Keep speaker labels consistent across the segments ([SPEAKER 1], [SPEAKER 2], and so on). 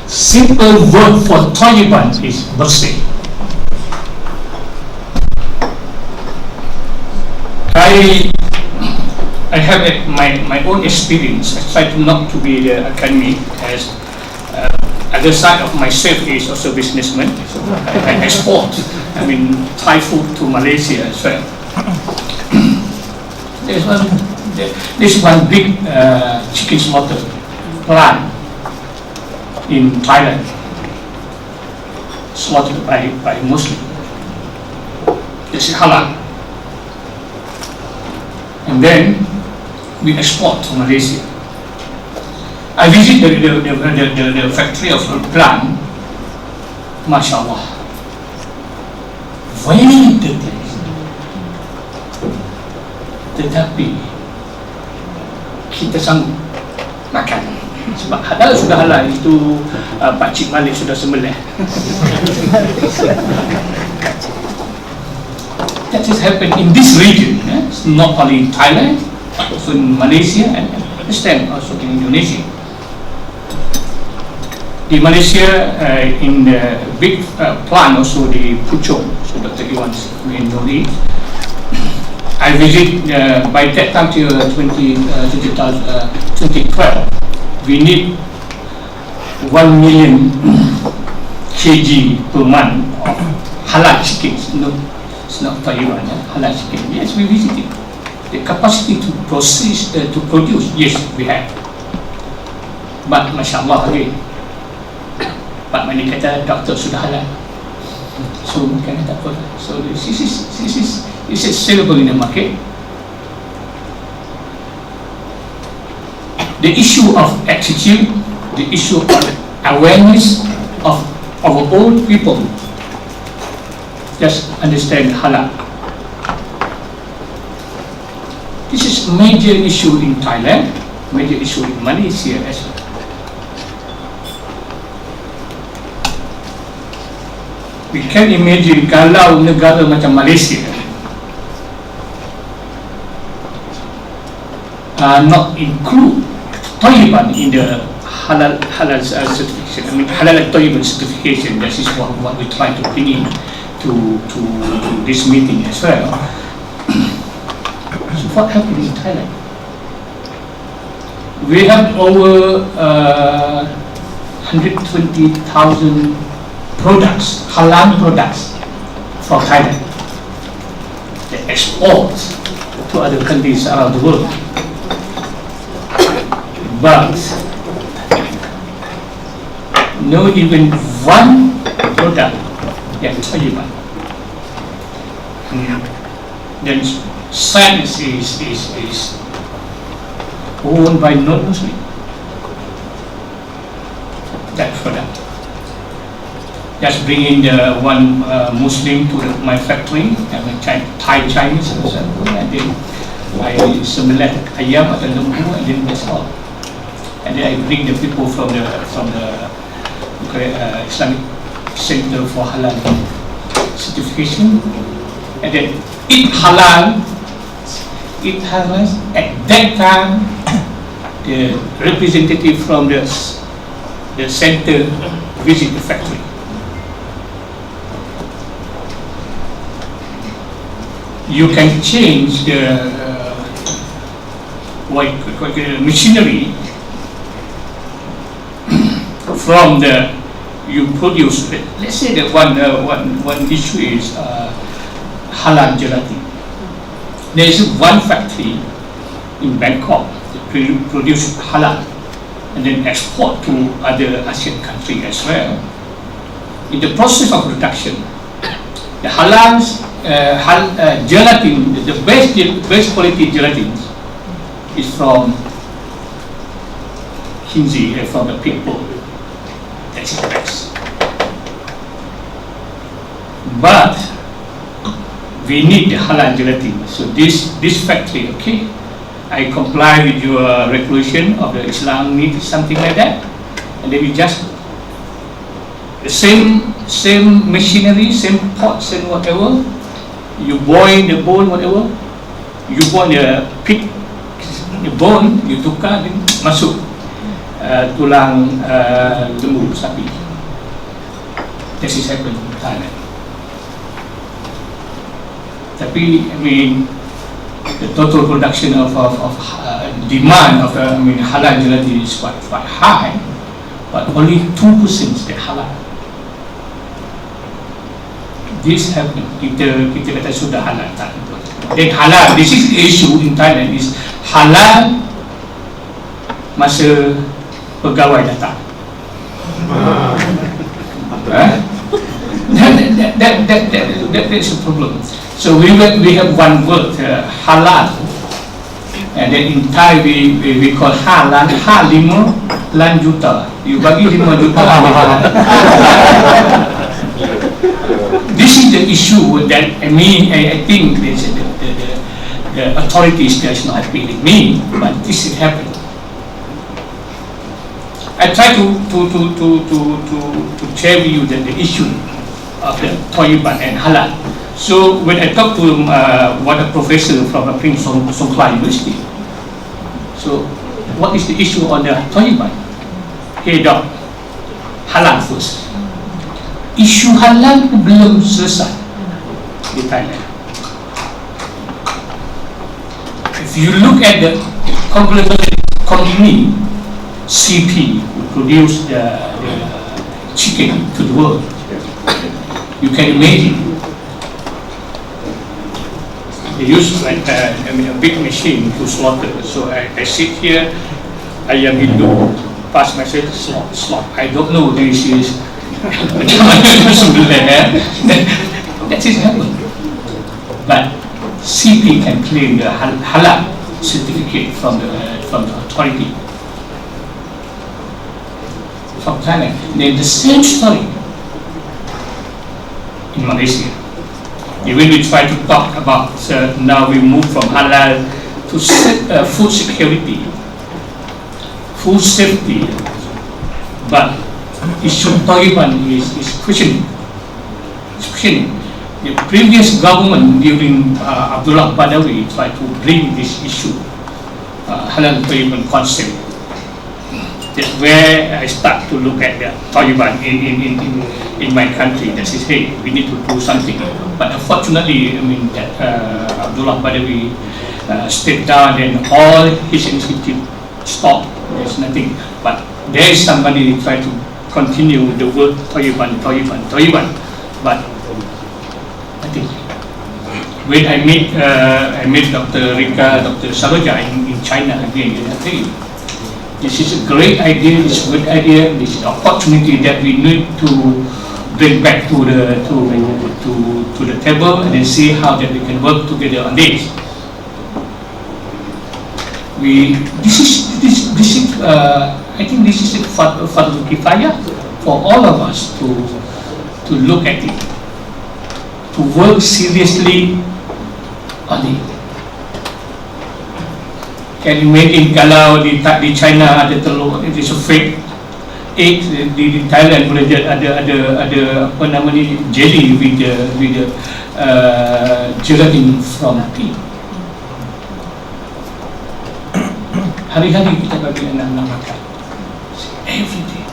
[SPEAKER 1] Simple word for Thayyiban is bersih. I have my own experience. I try to not to be the academic, as other side of myself is also businessman. So I export, Thai food to Malaysia as well. There's one big chicken slaughter plant in Thailand, slaughtered by Muslim. It's Halal. And then we export to Malaysia. I visit the factory of the plant. MashaAllah, very dirty. Tetapi kita sanggup makan sebab halal sudah halal. Itu Pakcik Malik sudah sembelih. That has happened in this region, It's not only in Thailand, but also in Malaysia and understand also in Indonesia. Di Malaysia, in the big plant also the Puchong, so Dr. Iwan may know it. I visit by that time till 2012. We need 1 million kg per month of halal chickens. No, it's not Thayyiban, halal chicken. Yes, we visited. The capacity to process, to produce, yes, we have. But mashallah again, Pak Mani kata doktor sudah halal, so mungkin tak apa. So this is sellable in the market. The issue of attitude, the issue of awareness of our own people. Just understand halal. This is a major issue in Thailand, major issue in Malaysia as well. We can imagine kalau negara macam Malaysia not include Thayyiban in the halal certification. Halal and Thayyiban certification. That is what we try to bring in to this meeting as well. So what happened in Thailand? We have over 120,000 products, halal products from Thailand. They export to other countries around the world. But no even one product yang Thayyiban. Then science is owned by non-Muslim. That product. Just bring in the one Muslim to my factory, Thai Chinese, and then I sembelih ayam atau lembu, and then that's all. And then I bring the people from the Islamic Center for Halal certification, and then eat halal. At that time, the representative from the center visit the factory. You can change the machinery from the you produce. Let's say that one issue is halal gelatin. There is one factory in Bangkok that produce halal and then export to other Asian countries as well. In the process of production, the halal gelatin, the best quality gelatin is from Hinzi, from the people. That's the best. But we need the halal gelatin. So this factory, okay, I comply with your regulation of the Islam need something like that, and then we just the same machinery, same pots and whatever. You boil the bone, whatever. You boil the pig, the bone, you tukar, then masuk. tulang lembu sapi. This is happening in Thailand. Tapi, I mean, the total production of demand of halal jelati is quite high, but only 2% that halal. This happened. Kita kata sudah halal tak? Then halal. This is the issue in Thailand is halal masa pegawai datang. That's a problem. So we have one word, halal, and then in Thai we call halan, lima, lan juta. You bagi 5 juta. This is the issue that I think the authorities does not agree with me, but this is happening. I try to share with you the issue of the Thayyiban and Halal. So when I talk to one professor from Prince Songkla University, so what is the issue on the Thayyiban? Hey doc, Halal first. Isu halal belum selesai di Thailand. If you look at the company CP who produce the chicken to the world, you can imagine they use like a big machine to slaughter. So I sit here, ayam hidup, pass message, slot. I don't know this is that is happening. But CP can claim the halal certificate from the authority from Thailand. Then the same story in Malaysia. When we try to talk about now we move from halal to food security, food safety, but issue Thayyiban is questioning. It's questioning. The previous government during Abdullah Badawi tried to bring this issue, halal Thayyiban concept. That's where I start to look at the Thayyiban in my country. That says, hey, we need to do something. But unfortunately, that Abdullah Badawi stepped down and all his initiative stopped. There's nothing. But there is somebody trying to continue the word Thayyiban. But I think when I met Dr. Rika, Dr. Saroja in China again, I tell you, this is a great idea, this is a good idea, this is an opportunity that we need to bring back to the table and then see how that we can work together on this. I think this is a Fardul Kifayah for all of us to look at it, to work seriously on it. Can you imagine kalau di China ada telur, it is a fake egg, di Thailand boleh ada apa nama ni, jelly with the gelatin from pig. Hari-hari kita bagi anak-anak makan. Every day.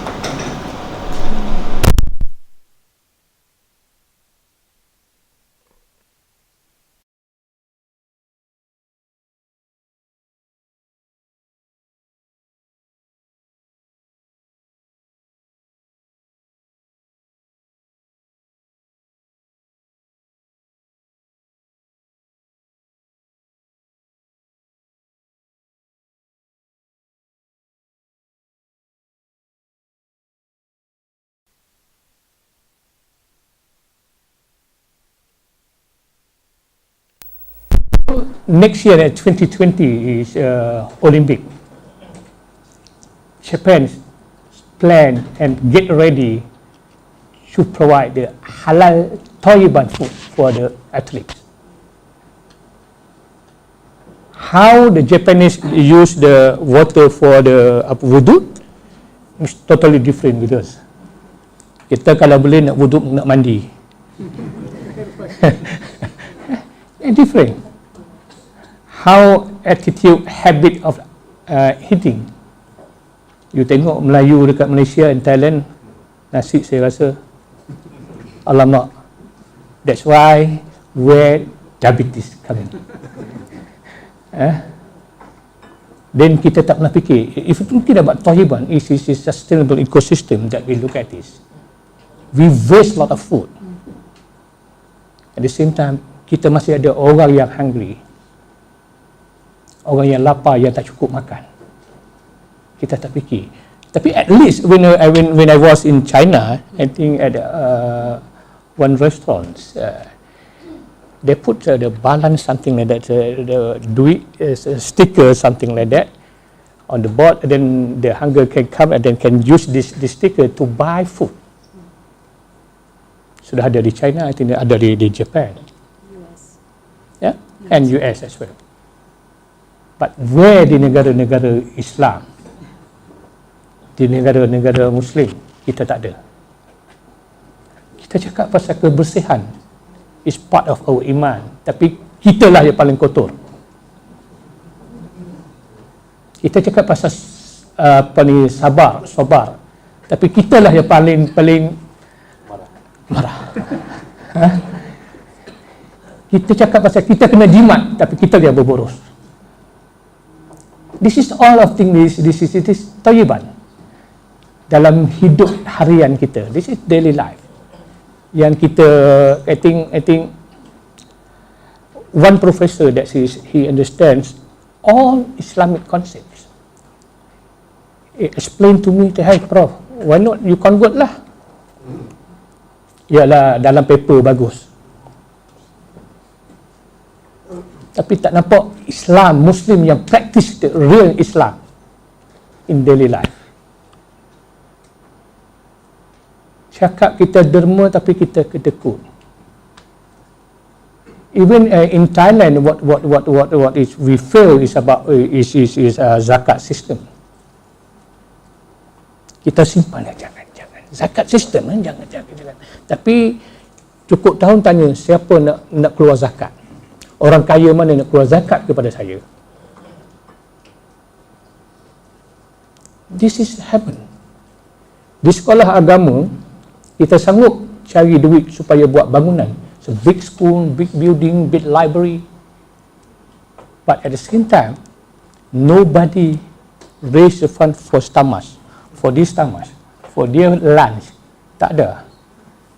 [SPEAKER 1] Next year, 2020, is Olympic. Japan plan and get ready to provide the halal Thayyiban food for the athletes. How the Japanese use the water for the wudu is totally different with us. Kita kalau boleh nak wudu nak mandi. Different. How attitude, habit of eating You tengok Melayu dekat Malaysia and Thailand, nasi saya rasa, alamak. That's why where diabetes coming. Then kita tak pernah fikir, if you think about Thayyiban, it's a sustainable ecosystem that we look at this. We waste a lot of food. At the same time, kita masih ada orang yang hungry. Orang yang lapar, yang tak cukup makan. Kita tak fikir. Tapi at least when I was in China, I think at one restaurant, they put the balance something like that, the duit sticker something like that on the board, and then the hunger can come and then can use this sticker to buy food. Sudah ada di China, I think ada di Japan, US, yeah, and US as well. But where di negara-negara Islam, di negara-negara Muslim, kita tak ada. Kita cakap pasal kebersihan is part of our iman, tapi kitalah yang paling kotor. Kita cakap pasal sabar, tapi kitalah yang paling marah. Kita cakap pasal kita kena jimat, tapi kita yang berboros. This is all of things. This is Thayyiban dalam hidup harian kita. This is daily life. Yang kita, I think one professor that he understands all Islamic concepts. He explained to me, hey Prof, why not you convert lah? Yalah, dalam paper bagus. Tapi tak nampak Islam, Muslim yang practice the real Islam in daily life. Cakap kita derma tapi kita kedekut. Even in Thailand, what is we feel is about is zakat system. Kita simpan jangan. Zakat system jangan. Tapi cukup tahun tanya siapa nak keluar zakat. Orang kaya mana nak keluar zakat kepada saya. This is heaven. Di sekolah agama, kita sanggup cari duit supaya buat bangunan. So big school, big building, big library. But at the same time, nobody raise the fund for tamas, for this tamas, for their lunch. Tak ada.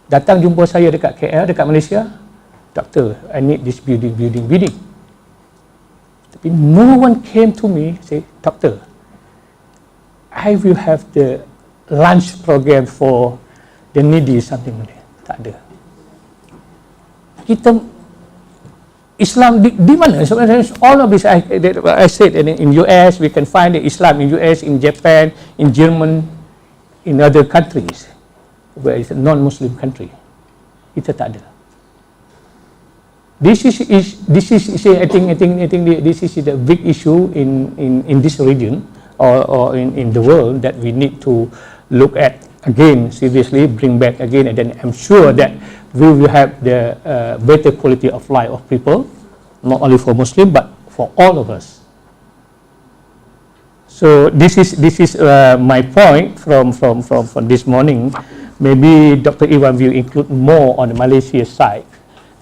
[SPEAKER 1] Datang jumpa saya dekat KL, dekat Malaysia, Doctor, I need this building. Tapi no one came to me say, Doctor, I will have the lunch program for the needy, something like that. Tak ada. Kita Islam di mana? Sebenarnya all of this I said in US we can find the Islam in US, in Japan, in German, in other countries where it's a non-Muslim country. Kita tak ada. This is I think this is the big issue in this region or in the world that we need to look at again seriously, bring back again, and then I'm sure that we will have the better quality of life of people, not only for Muslim but for all of us. So this is my point from this morning. Maybe Dr. Iwan will include more on the Malaysia side,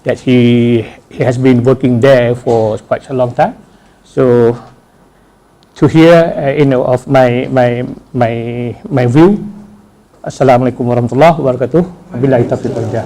[SPEAKER 1] that he has been working there for quite a long time. So to hear of my view. Assalamualaikum warahmatullahi wabarakatuh. Wabillahi taufiq wal hidayah.